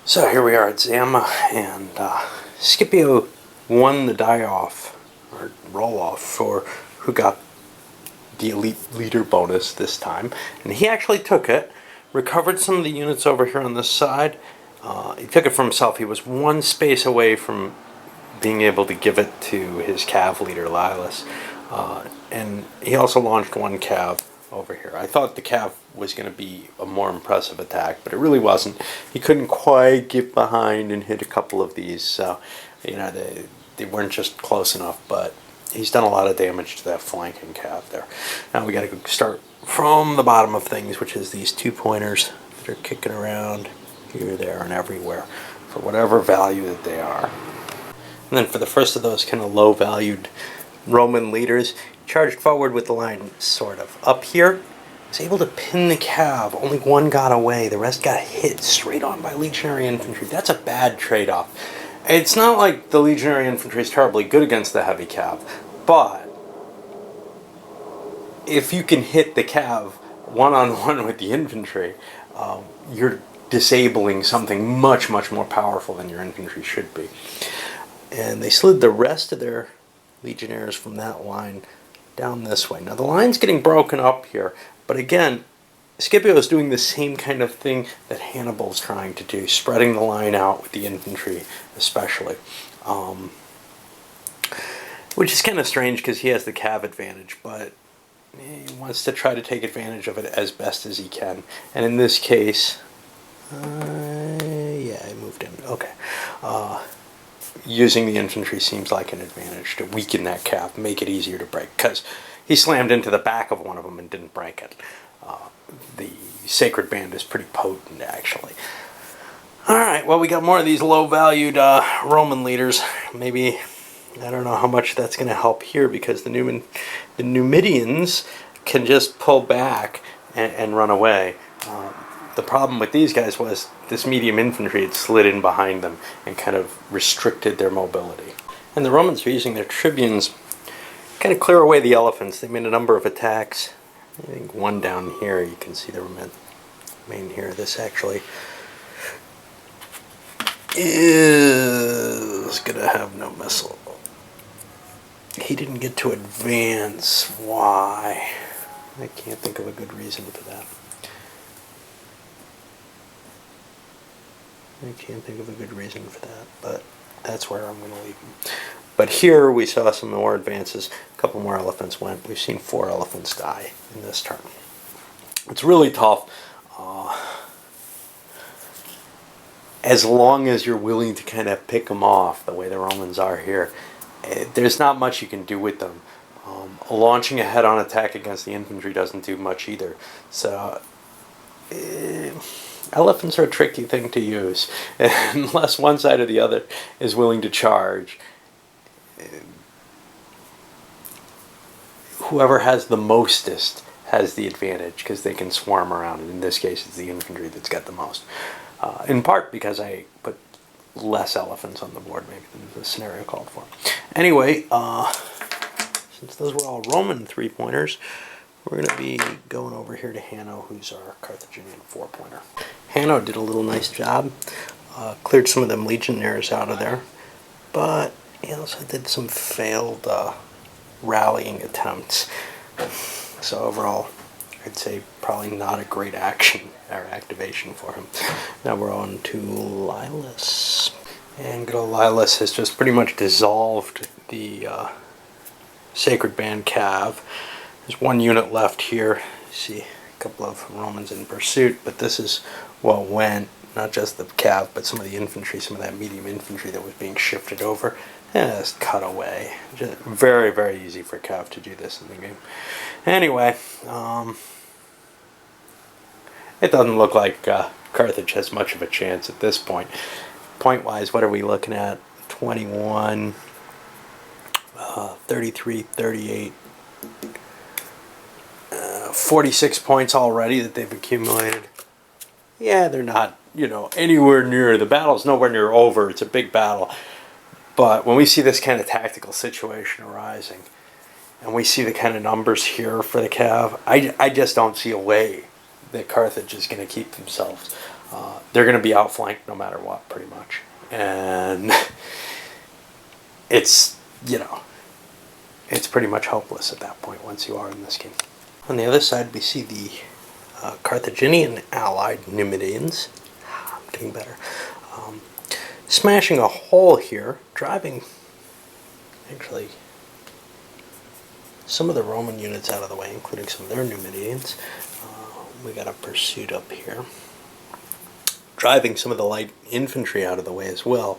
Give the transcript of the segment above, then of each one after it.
So here we are at Zama, and Scipio won the die-off, or roll-off, for who got the elite leader bonus this time. And he actually took it, recovered some of the units over here on this side. He took it for himself. He was one space away from being able to give it to his cav leader, Lilas. And he also launched one cav over here. I thought the cav was going to be a more impressive attack, but it really wasn't. He couldn't quite get behind and hit a couple of these, so they weren't just close enough, but he's done a lot of damage to that flanking cav there. Now we got to start from the bottom of things, which is these 2-pointers that are kicking around here, there, and everywhere for whatever value that they are. And then for the first of those kind of low-valued Roman leaders, charged forward with the line sort of up here, was able to pin the cav. Only one got away. The rest got hit straight on by legionary infantry. That's a bad trade-off. It's not like the legionary infantry is terribly good against the heavy cav, but if you can hit the cav one-on-one with the infantry, you're disabling something much, much more powerful than your infantry should be. And they slid the rest of their legionnaires from that line down this way. Now the line's getting broken up here, but again, Scipio is doing the same kind of thing that Hannibal's trying to do, spreading the line out with the infantry especially. Which is kind of strange because he has the cav advantage, but he wants to try to take advantage of it as best as he can. And in this case, yeah, I moved in. Okay. Using the infantry seems like an advantage to weaken that cav, make it easier to break, because he slammed into the back of one of them and didn't break it. The sacred band is pretty potent, actually. Alright, well, we got more of these low-valued Roman leaders. Maybe, I don't know how much that's going to help here, because the Numidians can just pull back and run away. The problem with these guys was this medium infantry had slid in behind them and kind of restricted their mobility. And the Romans were using their tribunes kind of clear away the elephants. They made a number of attacks. I think one down here, you can see the remain here. This actually is going to have no missile. He didn't get to advance. Why? I can't think of a good reason for that. I can't think of a good reason for that, but that's where I'm going to leave him. But here we saw some more advances. A couple more elephants went. We've seen 4 elephants die in this turn. It's really tough. As long as you're willing to kind of pick them off the way the Romans are here, there's not much you can do with them. Launching a head-on attack against the infantry doesn't do much either. So elephants are a tricky thing to use, unless one side or the other is willing to charge. Whoever has the mostest has the advantage, because they can swarm around, and in this case it's the infantry that's got the most. In part because I put less elephants on the board maybe than the scenario called for. Anyway, since those were all Roman 3-pointers, we're going to be going over here to Hanno, who's our Carthaginian 4-pointer. Hanno did a little nice job, cleared some of them legionnaires out of there, but he also did some failed rallying attempts. So overall, I'd say probably not a great action or activation for him. Now we're on to Lilas. And good old Lilas has just pretty much dissolved the Sacred Band Cav. There's one unit left here. You see a couple of Romans in pursuit, but this is what went. Not just the cav, but some of the infantry, some of that medium infantry that was being shifted over. Just cut away. Just very, very easy for cav to do this in the game. Anyway, it doesn't look like Carthage has much of a chance at this point. Point-wise, what are we looking at? 21, 33, 38. 46 points already that they've accumulated. Yeah, they're not, anywhere near, the battle's nowhere near over. It's a big battle. But when we see this kind of tactical situation arising, and we see the kind of numbers here for the cav, I just don't see a way that Carthage is going to keep themselves they're going to be outflanked no matter what, pretty much. And it's, you know, it's pretty much hopeless at that point once you are in this game. On the other side, we see the Carthaginian allied Numidians. I'm getting better. Smashing a hole here, driving, actually, some of the Roman units out of the way, including some of their Numidians. We got a pursuit up here. Driving some of the light infantry out of the way as well.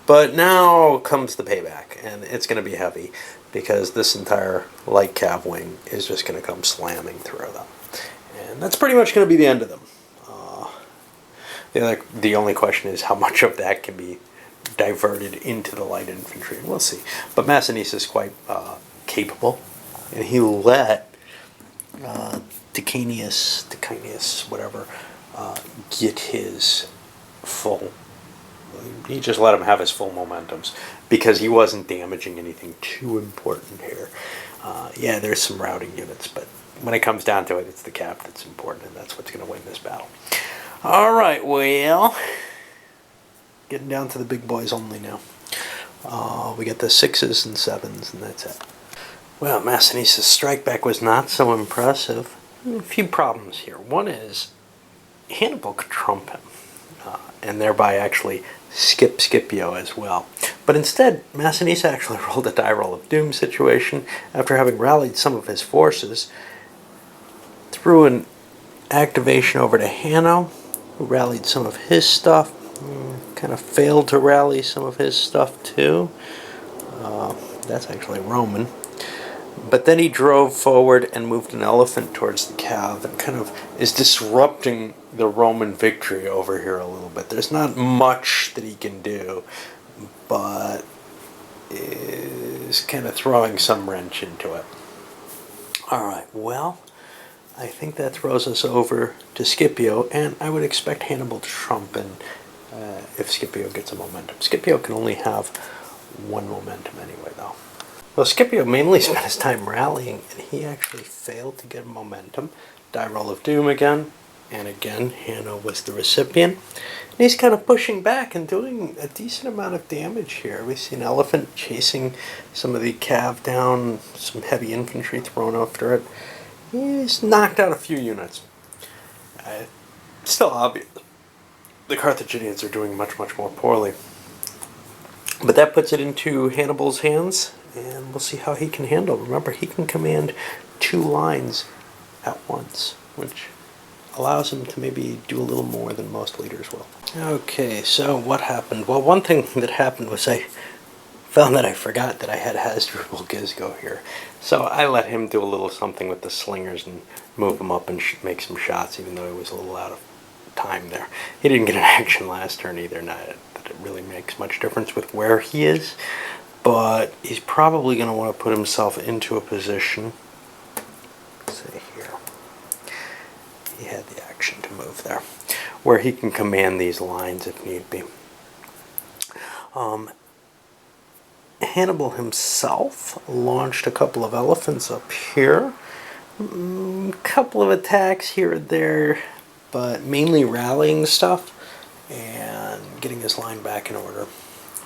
But now comes the payback, and it's going to be heavy, because this entire light cav wing is just going to come slamming through them. And that's pretty much going to be the end of them. The only question is how much of that can be diverted into the light infantry. We'll see. But Massinissa is quite capable, and he let Decanius, whatever, get his full. He just let him have his full momentums because he wasn't damaging anything too important here. Yeah, there's some routing units, but when it comes down to it, it's the cap that's important, and that's what's going to win this battle. All right, well, getting down to the big boys only now. We got the 6s and 7s, and that's it. Well, Massiniss's strike back was not so impressive. A few problems here. One is Hannibal could trump him, and thereby actually skip Scipio as well. But instead, Massinissa actually rolled a die roll of doom situation after having rallied some of his forces, threw an activation over to Hanno, who rallied some of his stuff, kind of failed to rally some of his stuff too. That's actually Roman. But then he drove forward and moved an elephant towards the cav and kind of is disrupting the Roman victory over here a little bit. There's not much that he can do, but is kind of throwing some wrench into it. Alright, well, I think that throws us over to Scipio, and I would expect Hannibal to trump in if Scipio gets a momentum. Scipio can only have one momentum anyway, though. Well, Scipio mainly spent his time rallying, and he actually failed to get momentum. Die roll of doom again, and again, Hanno was the recipient. And he's kind of pushing back and doing a decent amount of damage here. We see an elephant chasing some of the cav down, some heavy infantry thrown after it. He's knocked out a few units. Still obvious. The Carthaginians are doing much, much more poorly. But that puts it into Hannibal's hands, and we'll see how he can handle. Remember, he can command 2 lines at once, which allows him to maybe do a little more than most leaders will. Okay, so what happened? Well, one thing that happened was I found that I forgot that I had Hasdrubal Gizgo here. So I let him do a little something with the slingers and move him up and make some shots, even though he was a little out of time there. He didn't get an action last turn either, not that it really makes much difference with where he is, but he's probably going to want to put himself into a position. Let's see here. He had the action to move there, where he can command these lines if need be. Hannibal himself launched a couple of elephants up here. A couple of attacks here and there, but mainly rallying stuff and getting his line back in order.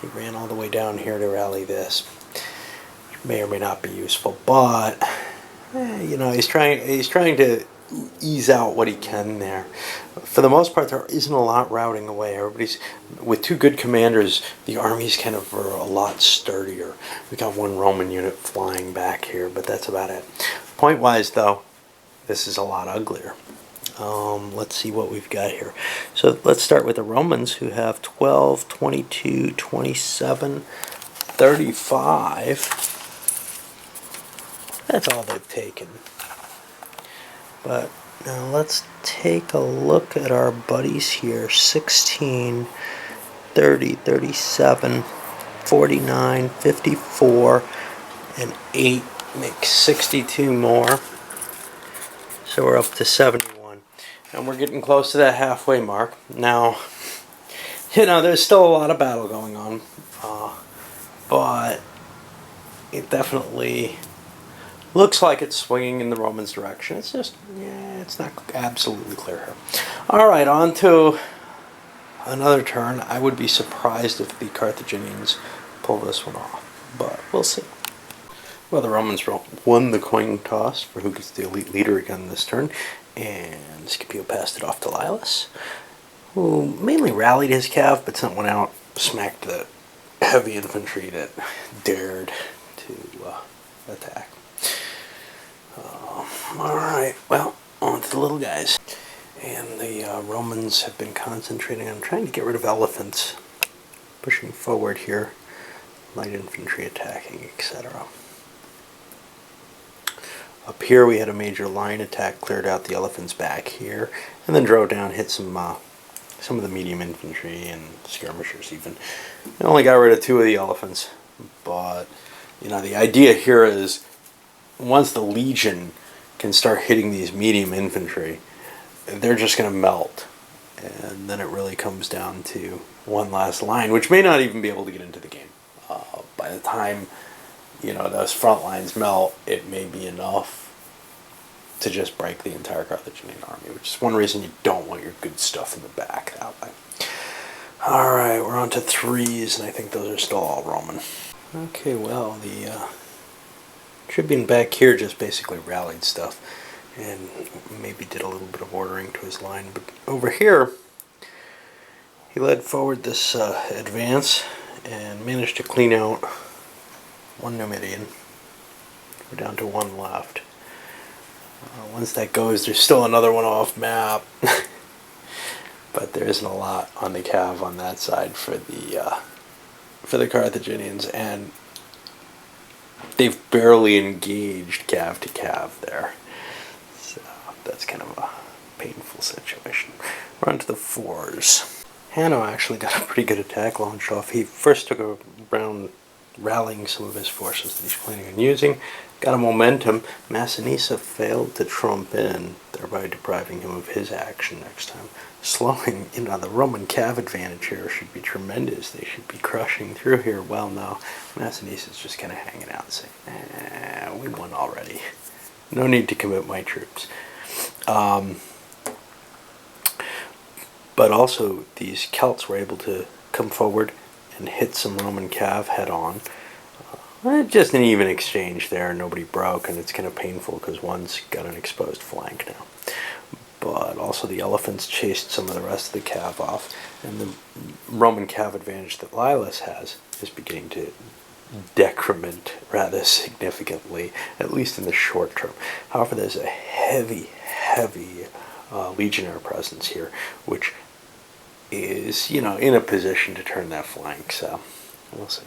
He ran all the way down here to rally this, which may or may not be useful, but you know, he's trying to ease out what he can there. For the most part, there isn't a lot routing away. Everybody's, with 2 good commanders, the armies kind of are a lot sturdier. We got 1 Roman unit flying back here, but that's about it. Point-wise, though, this is a lot uglier. Let's see what we've got here. So let's start with the Romans, who have 12, 22, 27, 35. That's all they've taken. But now let's take a look at our buddies here. 16, 30, 37, 49, 54, and 8 makes 62 more. So we're up to 71. And we're getting close to that halfway mark. Now, you know, there's still a lot of battle going on. But it definitely looks like it's swinging in the Romans' direction. It's just, yeah, it's not absolutely clear here. All right, on to another turn. I would be surprised if the Carthaginians pull this one off, but we'll see. Well, the Romans won the coin toss for who gets the elite leader again this turn, and Scipio passed it off to Lilas, who mainly rallied his cav, but sent one out, smacked the heavy infantry that dared to attack. Alright, well, on to the little guys. And the Romans have been concentrating on trying to get rid of elephants, pushing forward here, light infantry attacking, etc. Up here we had a major line attack, cleared out the elephants back here, and then drove down, hit some of the medium infantry and skirmishers even. They only got rid of 2 of the elephants, but the idea here is once the legion can start hitting these medium infantry, they're just going to melt, and then it really comes down to one last line, which may not even be able to get into the game. By the time those front lines melt, it may be enough to just break the entire Carthaginian army, which is one reason you don't want your good stuff in the back that way. Alright, we're on to 3s, and I think those are still all Roman. Okay, well, the Tribune back here just basically rallied stuff, and maybe did a little bit of ordering to his line, but over here, he led forward this advance, and managed to clean out 1 Numidian. We're down to 1 left. Once that goes, there's still another one off map. But there isn't a lot on the cav on that side for the Carthaginians, and they've barely engaged cav to cav there. So that's kind of a painful situation. We're on to the 4s. Hanno actually got a pretty good attack launched off. He first took a round rallying some of his forces that he's planning on using, got a momentum. Massinissa failed to trump in, thereby depriving him of his action next time. Slowing, the Roman cav advantage here should be tremendous. They should be crushing through here. Well, no, Massinissa's just kind of hanging out and saying, we won already. No need to commit my troops. But also, these Celts were able to come forward and hit some Roman cav head on. Just an even exchange there, nobody broke, and it's kind of painful because one's got an exposed flank now. But also the elephants chased some of the rest of the cav off, and the Roman cav advantage that Lilas has is beginning to decrement rather significantly, at least in the short term. However, there's a heavy legionnaire presence here, which is, in a position to turn that flank, so we'll see.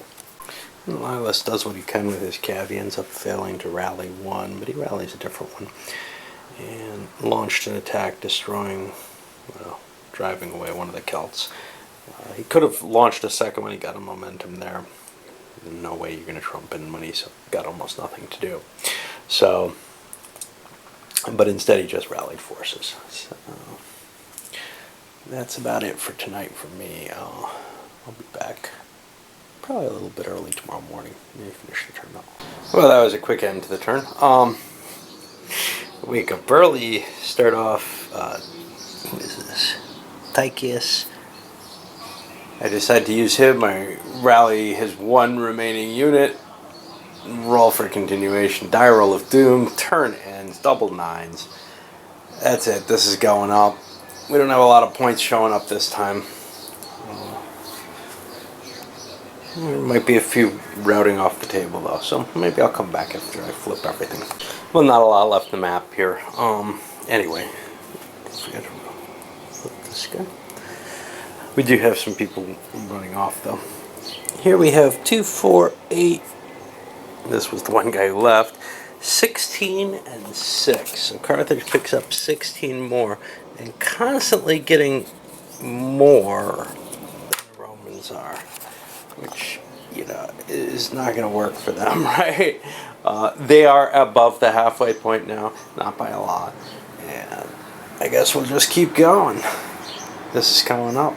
Lilas does what he can with his cav. He ends up failing to rally 1, but he rallies a different one, and launched an attack, destroying, driving away one of the Celts. He could have launched a second one. He got a momentum there. No way you're going to trump in when he's got almost nothing to do. So, but instead he just rallied forces. So that's about it for tonight for me. I'll be back probably a little bit early tomorrow morning. Maybe finish the turn up. Well, that was a quick end to the turn. We could barely start off. Who is this? Tychius. I decided to use him. I rally his 1 remaining unit. Roll for continuation. Die roll of doom. Turn ends. Double 9s. That's it. This is going up. We don't have a lot of points showing up this time. There might be a few routing off the table though, so maybe I'll come back after I flip everything. Well, not a lot left in the map here. Anyway, don't forget to flip this guy. We do have some people running off though. Here we have 2, 4, 8. This was the one guy who left. 16 and 6. So Carthage picks up 16 more, and constantly getting more than the Romans are, which, is not going to work for them, right? They are above the halfway point now, not by a lot, and I guess we'll just keep going. This is coming up.